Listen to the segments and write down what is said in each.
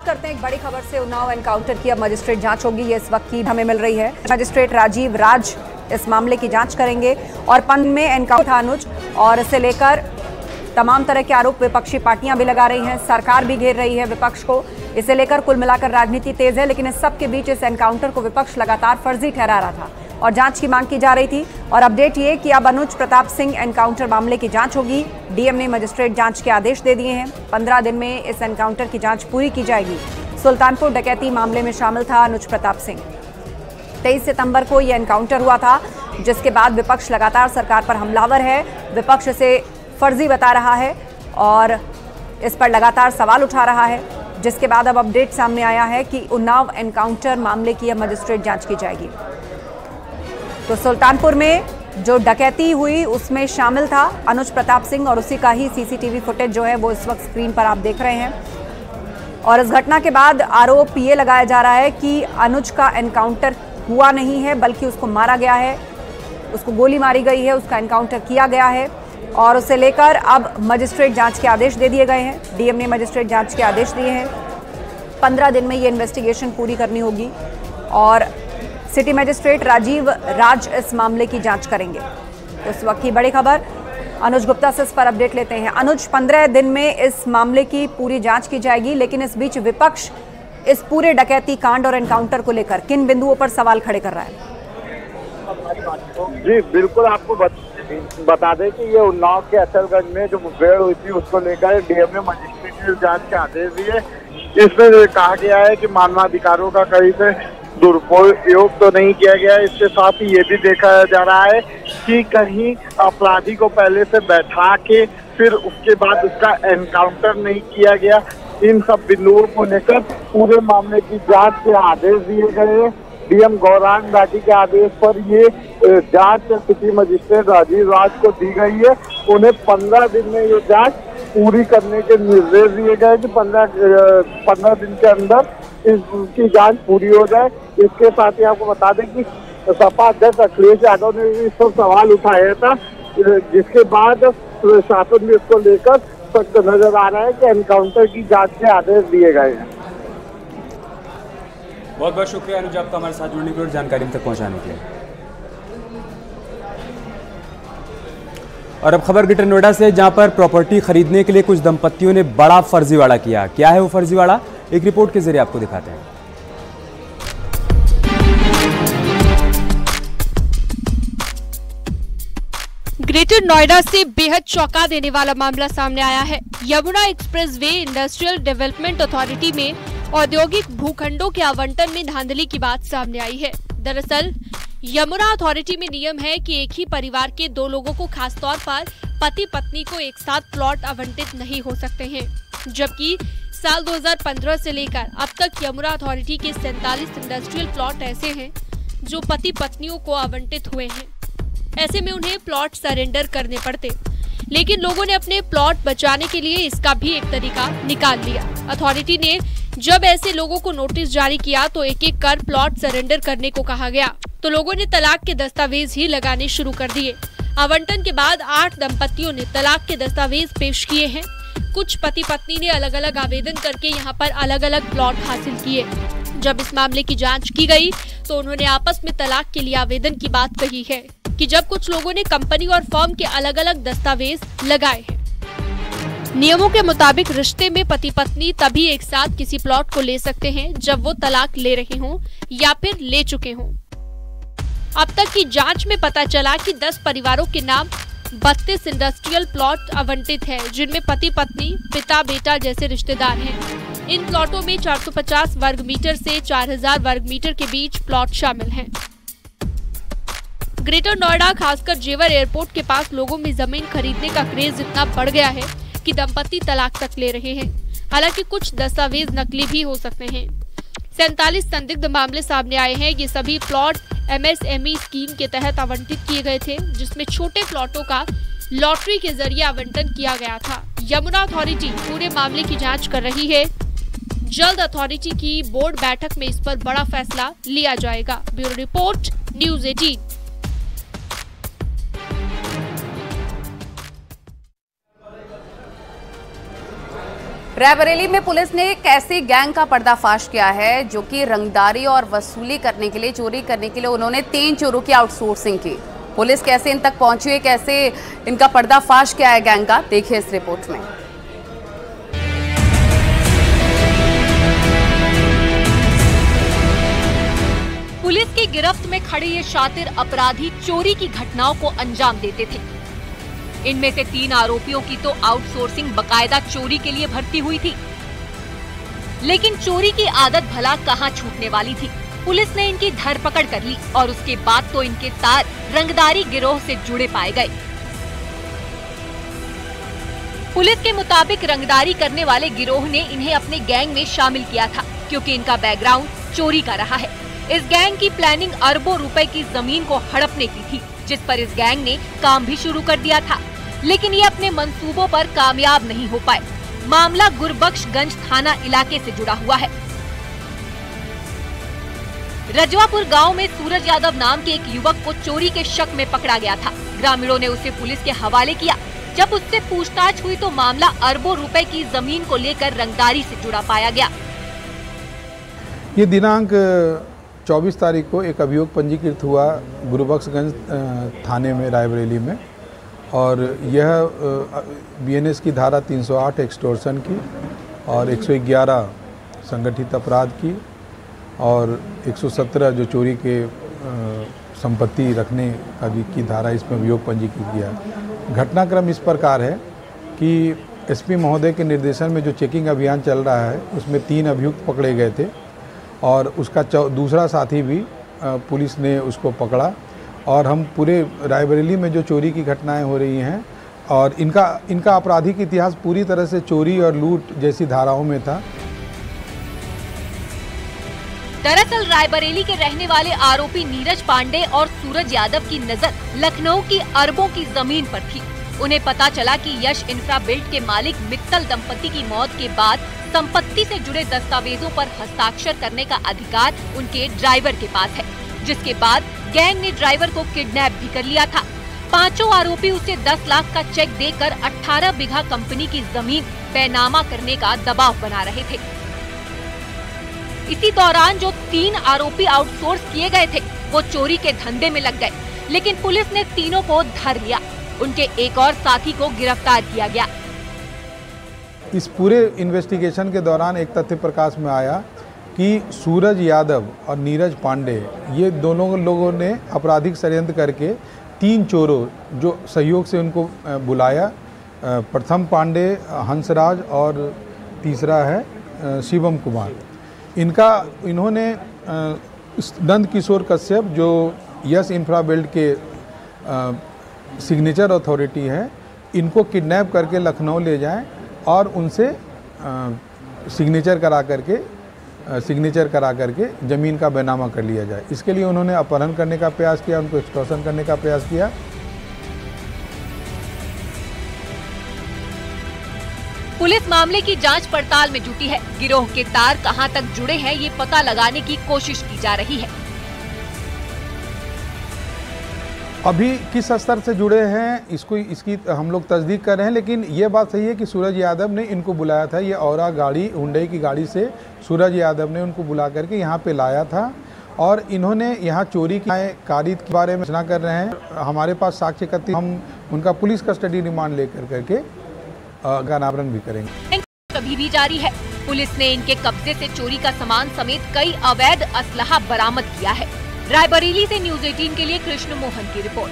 करते हैं एक बड़ी खबर से। उन्नाव एनकाउंटर की अब मजिस्ट्रेट जांच होगी, ये इस वक्त की हमें मिल रही है। मजिस्ट्रेट राजीव राज इस मामले की जांच करेंगे और पन में एनकाउंटर था अनुज, और इसे लेकर तमाम तरह के आरोप विपक्षी पार्टियां भी लगा रही हैं, सरकार भी घेर रही है विपक्ष को। इसे लेकर कुल मिलाकर राजनीति तेज है, लेकिन इस सब के बीच इस एनकाउंटर को विपक्ष लगातार फर्जी ठहरा रहा था और जांच की मांग की जा रही थी। और अपडेट ये कि अब अनुज प्रताप सिंह एनकाउंटर मामले की जांच होगी। डीएम ने मजिस्ट्रेट जांच के आदेश दे दिए हैं। 15 दिन में इस एनकाउंटर की जांच पूरी की जाएगी। सुल्तानपुर डकैती मामले में शामिल था अनुज प्रताप सिंह। 23 सितंबर को यह एनकाउंटर हुआ था, जिसके बाद विपक्ष लगातार सरकार पर हमलावर है। विपक्ष इसे फर्जी बता रहा है और इस पर लगातार सवाल उठा रहा है, जिसके बाद अब अपडेट सामने आया है कि उन्नाव एनकाउंटर मामले की अब मजिस्ट्रेट जांच की जाएगी। तो सुल्तानपुर में जो डकैती हुई उसमें शामिल था अनुज प्रताप सिंह, और उसी का ही सीसीटीवी फुटेज जो है वो इस वक्त स्क्रीन पर आप देख रहे हैं। और इस घटना के बाद आरोप ये लगाया जा रहा है कि अनुज का एनकाउंटर हुआ नहीं है, बल्कि उसको मारा गया है, उसको गोली मारी गई है, उसका एनकाउंटर किया गया है। और उसे लेकर अब मजिस्ट्रेट जांच के आदेश दे दिए गए हैं। डीएम ने मजिस्ट्रेट जांच के आदेश दिए हैं। 15 दिन में ये इन्वेस्टिगेशन पूरी करनी होगी और सिटी मजिस्ट्रेट राजीव राज इस मामले की जांच करेंगे। तो इस वक्त की बड़ी खबर, अनुज गुप्ता से इस पर अपडेट लेते हैं। अनुज, 15 दिन में इस मामले की पूरी जांच की जाएगी, लेकिन इस बीच विपक्ष इस पूरे डकैती कांड और एनकाउंटर को लेकर किन बिंदुओं पर सवाल खड़े कर रहा है? जी बिल्कुल, आपको बता दें कि ये उन्नाव के अचलगंज में जो मुठभेड़ हुई थी उसको लेकर डीएम ने मजिस्ट्रेट जांच के आदेश दिए। इसमें कहा गया है कि मानवाधिकारों का कहीं से दुरुपयोग तो नहीं किया गया। इसके साथ ही ये भी देखा जा रहा है कि कहीं अपराधी को पहले से बैठा के फिर उसके बाद उसका एनकाउंटर नहीं किया गया। इन सब बिंदुओं को लेकर पूरे मामले की जांच के आदेश दिए गए हैं। डीएम गौरांग राठी के आदेश पर ये जांच सिटी मजिस्ट्रेट राजीव राज को दी गई है। उन्हें 15 दिन में ये जांच पूरी करने के निर्देश दिए गए कि 15 दिन के अंदर इसकी जांच पूरी हो जाए। इसके साथ ही आपको बता दें कि सपा अध्यक्ष अखिलेश यादव ने इस पर सवाल उठाया था, जिसके बाद प्रशासन भी इसको लेकर सख्त नजर आ रहा है कि एनकाउंटर की जांच के आदेश दिए गए हैं। बहुत बहुत शुक्रिया अनुज आपका हमारे साथ जुड़ने के लिए, जानकारी तक पहुंचाने के लिए। और अब खबर ग्रेटर नोएडा से, जहां पर प्रॉपर्टी खरीदने के लिए कुछ दंपतियों ने बड़ा फर्जीवाड़ा किया। क्या है वो फर्जीवाड़ा, एक रिपोर्ट के जरिए आपको दिखाते हैं। ग्रेटर नोएडा से बेहद चौंका देने वाला मामला सामने आया है। Yamuna expressway industrial development authority में औद्योगिक भूखंडों के आवंटन में धांधली की बात सामने आई है। दरअसल यमुना अथॉरिटी में नियम है कि एक ही परिवार के 2 लोगों को खासतौर पर पति पत्नी को एक साथ प्लॉट आवंटित नहीं हो सकते हैं, जबकि साल 2015 से लेकर अब तक यमुना अथॉरिटी के 47 इंडस्ट्रियल प्लॉट ऐसे हैं जो पति पत्नियों को आवंटित हुए हैं। ऐसे में उन्हें प्लॉट सरेंडर करने पड़ते, लेकिन लोगों ने अपने प्लॉट बचाने के लिए इसका भी एक तरीका निकाल लिया। अथॉरिटी ने जब ऐसे लोगों को नोटिस जारी किया तो एक एक कर प्लॉट सरेंडर करने को कहा गया, तो लोगों ने तलाक के दस्तावेज ही लगाने शुरू कर दिए। आवंटन के बाद 8 दंपतियों ने तलाक के दस्तावेज पेश किए हैं। कुछ पति पत्नी ने अलग अलग आवेदन करके यहाँ पर अलग अलग प्लॉट हासिल किए। जब इस मामले की जांच की गई तो उन्होंने आपस में तलाक के लिए आवेदन की बात कही है कि जब कुछ लोगों ने कंपनी और फर्म के अलग अलग दस्तावेज लगाए हैं। नियमों के मुताबिक रिश्ते में पति पत्नी तभी एक साथ किसी प्लॉट को ले सकते हैं जब वो तलाक ले रहे हों या फिर ले चुके हों। अब तक की जांच में पता चला कि 10 परिवारों के नाम 32 इंडस्ट्रियल प्लॉट आवंटित है, जिनमें पति पत्नी, पिता बेटा जैसे रिश्तेदार हैं। इन प्लॉटों में 450 वर्ग मीटर से 4000 वर्ग मीटर के बीच प्लॉट शामिल हैं। ग्रेटर नोएडा, खासकर जेवर एयरपोर्ट के पास लोगों में जमीन खरीदने का क्रेज इतना बढ़ गया है कि दंपति तलाक तक ले रहे हैं। हालांकि कुछ दस्तावेज नकली भी हो सकते हैं। 47 संदिग्ध मामले सामने आए हैं। ये सभी प्लॉट MSME स्कीम के तहत आवंटित किए गए थे, जिसमें छोटे प्लॉटों का लॉटरी के जरिए आवंटन किया गया था। यमुना अथॉरिटी पूरे मामले की जांच कर रही है। जल्द अथॉरिटी की बोर्ड बैठक में इस पर बड़ा फैसला लिया जाएगा। Bureau report, news 18। रायबरेली में पुलिस ने एक ऐसे गैंग का पर्दाफाश किया है जो कि रंगदारी और वसूली करने के लिए, चोरी करने के लिए उन्होंने 3 चोरों की आउटसोर्सिंग की। पुलिस कैसे इन तक पहुंची है, कैसे इनका पर्दाफाश किया है गैंग का, देखिए इस रिपोर्ट में। पुलिस की गिरफ्त में खड़े ये शातिर अपराधी चोरी की घटनाओं को अंजाम देते थे। इनमें से 3 आरोपियों की तो आउटसोर्सिंग बकायदा चोरी के लिए भर्ती हुई थी, लेकिन चोरी की आदत भला कहां छूटने वाली थी। पुलिस ने इनकी धरपकड़ कर ली और उसके बाद तो इनके तार रंगदारी गिरोह से जुड़े पाए गए। पुलिस के मुताबिक रंगदारी करने वाले गिरोह ने इन्हें अपने गैंग में शामिल किया था, क्योंकि इनका बैकग्राउंड चोरी का रहा है। इस गैंग की प्लानिंग अरबों रुपए की जमीन को हड़पने की थी, जिस पर इस गैंग ने काम भी शुरू कर दिया था, लेकिन ये अपने मंसूबों पर कामयाब नहीं हो पाए। मामला गुरबख्शगंज थाना इलाके से जुड़ा हुआ है। रजवापुर गांव में सूरज यादव नाम के एक युवक को चोरी के शक में पकड़ा गया था। ग्रामीणों ने उसे पुलिस के हवाले किया। जब उससे पूछताछ हुई तो मामला अरबों रुपए की जमीन को लेकर रंगदारी से जुड़ा पाया गया। ये दिनांक 24 तारीख को एक अभियोग पंजीकृत हुआ गुरबख्शगंज थाने में रायबरेली में, और यह बीएनएस की धारा 308 एक्सटॉर्शन की और 111 संगठित अपराध की और 117 जो चोरी के संपत्ति रखने का की धारा इसमें अभियोग पंजीकृत किया। घटनाक्रम इस प्रकार है कि एसपी महोदय के निर्देशन में जो चेकिंग अभियान चल रहा है उसमें 3 अभियुक्त पकड़े गए थे और उसका दूसरा साथी भी पुलिस ने उसको पकड़ा। और हम पूरे रायबरेली में जो चोरी की घटनाएं हो रही हैं और इनका आपराधिक इतिहास पूरी तरह से चोरी और लूट जैसी धाराओं में था। दरअसल रायबरेली के रहने वाले आरोपी नीरज पांडे और सूरज यादव की नजर लखनऊ की अरबों की जमीन पर थी। उन्हें पता चला कि यश इंफ्रा बिल्ड के मालिक मित्तल दंपति की मौत के बाद संपत्ति से जुड़े दस्तावेजों पर हस्ताक्षर करने का अधिकार उनके ड्राइवर के पास है, जिसके बाद गैंग ने ड्राइवर को किडनैप भी कर लिया था। 5 आरोपी उसे 10 लाख का चेक देकर 18 बीघा कंपनी की जमीन बेनामा करने का दबाव बना रहे थे। इसी दौरान जो 3 आरोपी आउटसोर्स किए गए थे वो चोरी के धंधे में लग गए, लेकिन पुलिस ने तीनों को धर लिया। उनके एक और साथी को गिरफ्तार किया गया। इस पूरे इन्वेस्टिगेशन के दौरान एक तथ्य प्रकाश में आया कि सूरज यादव और नीरज पांडे ये दोनों लोगों ने आपराधिक षड्यंत्र करके 3 चोरों जो सहयोग से उनको बुलाया, प्रथम पांडे, हंसराज और तीसरा है शिवम कुमार। इन्होंने नंद किशोर कश्यप जो यश इंफ्रा बिल्ड के सिग्नेचर अथॉरिटी है, इनको किडनैप करके लखनऊ ले जाएं और उनसे सिग्नेचर करा करके ज़मीन का बेनामा कर लिया जाए। इसके लिए उन्होंने अपहरण करने का प्रयास किया, उनको एक्सटॉर्शन करने का प्रयास किया। पुलिस मामले की जांच पड़ताल में जुटी है। गिरोह के तार कहां तक जुड़े हैं ये पता लगाने की कोशिश की जा रही है। अभी किस स्तर से जुड़े हैं इसकी हम लोग तस्दीक कर रहे हैं, लेकिन ये बात सही है कि सूरज यादव ने इनको बुलाया था। ये औरा गाड़ी, हुंडई की गाड़ी से सूरज यादव ने उनको बुला करके यहाँ पे लाया था और इन्होंने यहाँ चोरी की कारित के बारे में सूचना कर रहे हैं। हमारे पास साक्ष्य एकत्रित, हम उनका पुलिस कस्टडी रिमांड लेकर करके अनावरण भी करेंगे। अभी भी जारी है। पुलिस ने इनके कब्जे से चोरी का सामान समेत कई अवैध असलहा बरामद किया है। रायबरेली से न्यूज़ 18 के लिए कृष्ण मोहन की रिपोर्ट।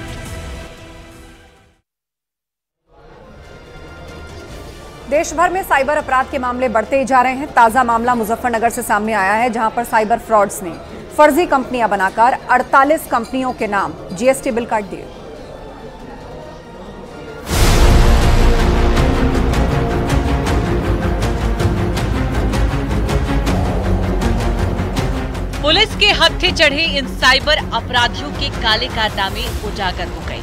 देश भर में साइबर अपराध के मामले बढ़ते ही जा रहे हैं। ताजा मामला मुजफ्फरनगर से सामने आया है, जहां पर साइबर फ्रॉड्स ने फर्जी कंपनियां बनाकर 48 कंपनियों के नाम जीएसटी बिल काट दिए। पुलिस के हत्थे चढ़े इन साइबर अपराधियों के काले कारनामे उजागर हो गए।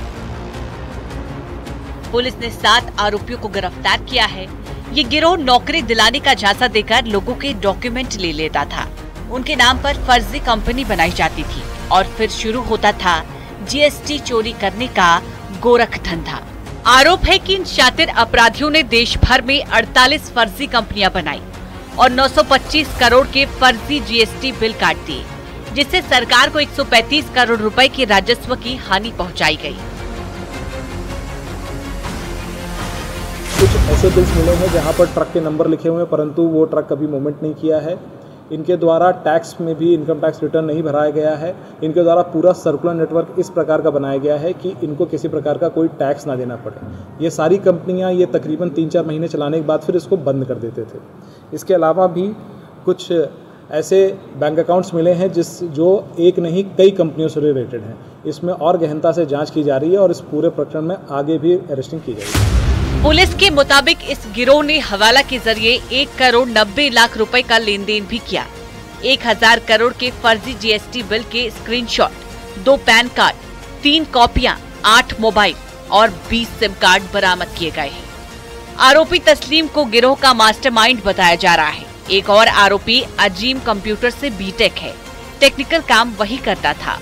पुलिस ने 7 आरोपियों को गिरफ्तार किया है। ये गिरोह नौकरी दिलाने का झांसा देकर लोगों के डॉक्यूमेंट ले लेता था। उनके नाम पर फर्जी कंपनी बनाई जाती थी और फिर शुरू होता था जीएसटी चोरी करने का गोरख धंधा। आरोप है कि इन शातिर अपराधियों ने देश भर में 48 फर्जी कंपनियां बनाई और 925 करोड़ के फर्जी जीएसटी बिल काट दिए, जिससे सरकार को 135 करोड़ रुपए के राजस्व की हानि पहुंचाई गई। कुछ ऐसे बिल्स मिले हैं जहां पर ट्रक के नंबर लिखे हुए हैं, परंतु वो ट्रक कभी मूवमेंट नहीं किया है। इनके द्वारा टैक्स में भी इनकम टैक्स रिटर्न नहीं भराया गया है। इनके द्वारा पूरा सर्कुलर नेटवर्क इस प्रकार का बनाया गया है कि इनको किसी प्रकार का कोई टैक्स ना देना पड़े। ये सारी कंपनियां ये तकरीबन 3-4 महीने चलाने के बाद फिर इसको बंद कर देते थे। इसके अलावा भी कुछ ऐसे बैंक अकाउंट्स मिले हैं जो एक नहीं कई कंपनियों से रिलेटेड हैं। इसमें और गहनता से जाँच की जा रही है और इस पूरे प्रकरण में आगे भी अरेस्टिंग की जाएगी। पुलिस के मुताबिक इस गिरोह ने हवाला के जरिए 1 करोड़ 90 लाख रुपए का लेन देन भी किया। 1000 करोड़ के फर्जी जीएसटी बिल के स्क्रीनशॉट, 2 पैन कार्ड, 3 कॉपियां, 8 मोबाइल और 20 सिम कार्ड बरामद किए गए हैं। आरोपी तस्लीम को गिरोह का मास्टरमाइंड बताया जा रहा है। एक और आरोपी अजीम कंप्यूटर से बीटेक है, टेक्निकल काम वही करता था।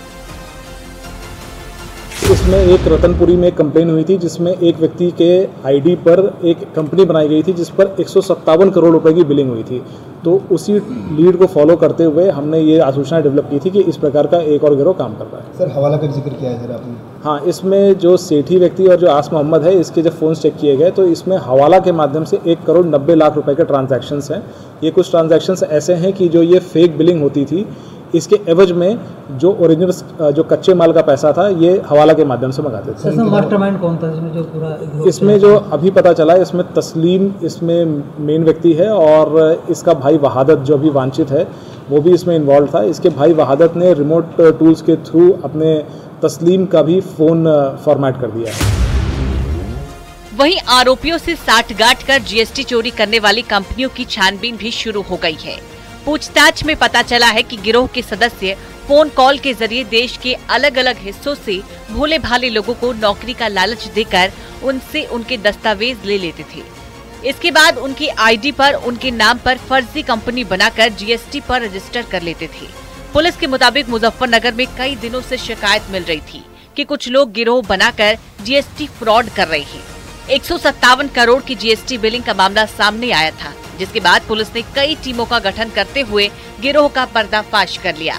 इसमें एक रतनपुरी में एक कंप्लेन हुई थी जिसमें एक व्यक्ति के आईडी पर एक कंपनी बनाई गई थी जिस पर 157 करोड़ रुपए की बिलिंग हुई थी। तो उसी लीड को फॉलो करते हुए हमने ये आसूचना डेवलप की थी कि इस प्रकार का एक और गिरोह काम कर रहा है। सर, हवाला का जिक्र किया है सर आपने? हाँ, इसमें जो सेठी व्यक्ति और जो आस मोहम्मद है, इसके जब फोन चेक किए गए तो इसमें हवाला के माध्यम से 1 करोड़ 90 लाख रुपए के ट्रांजैक्शंस हैं। ये कुछ ट्रांजैक्शंस ऐसे हैं कि जो ये फेक बिलिंग होती थी, इसके एवज में जो ओरिजिनल जो कच्चे माल का पैसा था ये हवाला के माध्यम से मंगाते थे। इसमें मास्टरमाइंड कौन था इसमें जो पूरा? इसमें जो अभी पता चला इसमें तस्लीम इसमें मेन व्यक्ति है और इसका भाई वहादत जो अभी वांछित है वो भी इसमें इन्वॉल्व था। इसके भाई वहादत ने रिमोट टूल्स के थ्रू अपने तस्लीम का भी फोन फॉर्मेट कर दिया है। वहीं आरोपियों से साठगांठ कर जीएसटी चोरी करने वाली कंपनियों की छानबीन भी शुरू हो गई है। पूछताछ में पता चला है कि गिरोह के सदस्य फोन कॉल के जरिए देश के अलग अलग हिस्सों से भोले भाले लोगों को नौकरी का लालच देकर उनसे उनके दस्तावेज ले लेते थे। इसके बाद उनकी आईडी पर उनके नाम पर फर्जी कंपनी बनाकर जीएसटी पर रजिस्टर कर लेते थे। पुलिस के मुताबिक मुजफ्फरनगर में कई दिनों से शिकायत मिल रही थी कि कुछ लोग गिरोह बनाकर जीएसटी फ्रॉड कर रहे हैं। 157 करोड़ की जीएसटी बिलिंग का मामला सामने आया था, जिसके बाद पुलिस ने कई टीमों का गठन करते हुए गिरोह का पर्दाफाश कर लिया।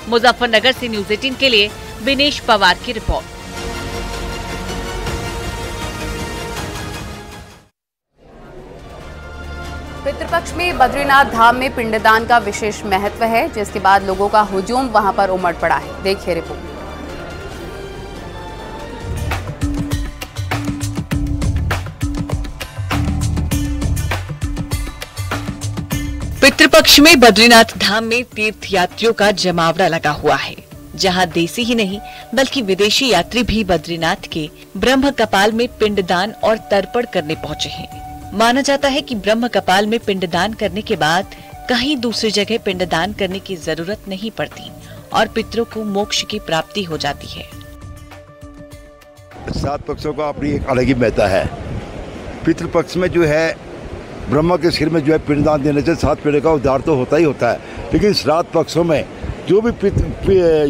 मुजफ्फरनगर से न्यूज़ 18 के लिए विनेश पवार की रिपोर्ट। पितृपक्ष में बद्रीनाथ धाम में पिंडदान का विशेष महत्व है, जिसके बाद लोगों का हुजूम वहां पर उमड़ पड़ा है। देखिए रिपोर्ट। पितृपक्ष में बद्रीनाथ धाम में तीर्थ यात्रियों का जमावड़ा लगा हुआ है, जहां देसी ही नहीं बल्कि विदेशी यात्री भी बद्रीनाथ के ब्रह्म कपाल में पिंडदान और तर्पण करने पहुंचे हैं। माना जाता है कि ब्रह्म कपाल में पिंडदान करने के बाद कहीं दूसरी जगह पिंडदान करने की जरूरत नहीं पड़ती और पितरों को मोक्ष की प्राप्ति हो जाती है। 7 पक्षों का अपनी एक अलग ही महत्व है। पितृपक्ष में जो है ब्रह्मा के सिर में जो है पिंडदान देने से 7 पीढ़ी का उद्धार तो होता ही होता है, लेकिन श्राद्ध पक्षों में जो भी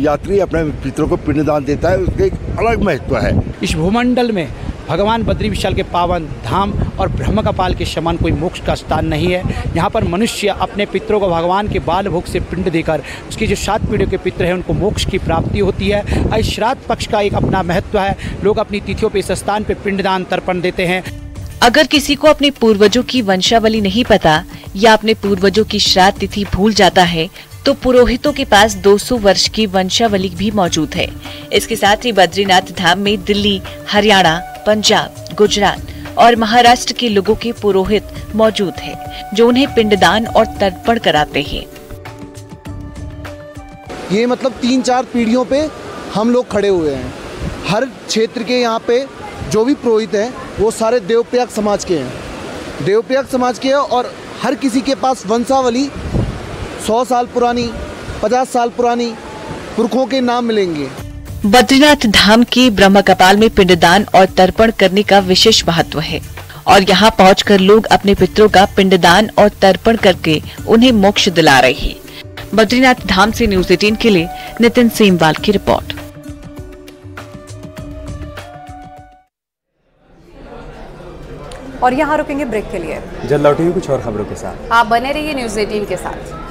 यात्री अपने पितरों को पिंडदान देता है उसके एक अलग महत्व है। इस भूमंडल में भगवान बद्री विशाल के पावन धाम और ब्रह्म कपाल के समान कोई मोक्ष का स्थान नहीं है। यहाँ पर मनुष्य अपने पितरों को भगवान के बाल भोग से पिंड देकर उसकी जो 7 पीढ़ियों के पितर हैं उनको मोक्ष की प्राप्ति होती है। इस श्राद्ध पक्ष का एक अपना महत्व है। लोग अपनी तिथियों पर इस स्थान पर पिंडदान तर्पण देते हैं। अगर किसी को अपने पूर्वजों की वंशावली नहीं पता या अपने पूर्वजों की श्राद्ध तिथि भूल जाता है तो पुरोहितों के पास 200 वर्ष की वंशावली भी मौजूद है। इसके साथ ही बद्रीनाथ धाम में दिल्ली, हरियाणा, पंजाब, गुजरात और महाराष्ट्र के लोगों के पुरोहित मौजूद हैं, जो उन्हें पिंडदान और तर्पण कराते हैं। ये मतलब 3-4 पीढ़ियों पे हम लोग खड़े हुए हैं। हर क्षेत्र के यहाँ पे जो भी पुरोहित हैं वो सारे देवप्रयाग समाज के हैं। देवप्रयाग समाज के हैं और हर किसी के पास वंशावली 100 साल पुरानी, 50 साल पुरानी पुरखों के नाम मिलेंगे। बद्रीनाथ धाम के ब्रह्म कपाल में पिंडदान और तर्पण करने का विशेष महत्व है और यहाँ पहुंचकर लोग अपने पितरों का पिंडदान और तर्पण करके उन्हें मोक्ष दिला रहे हैं। बद्रीनाथ धाम से न्यूज़ 18 के लिए नितिन सेमवाल की रिपोर्ट। और यहाँ रुकेंगे ब्रेक के लिए। जल्द लौटेंगे कुछ और खबरों के साथ। आप बने रहिए न्यूज़ 18 के साथ।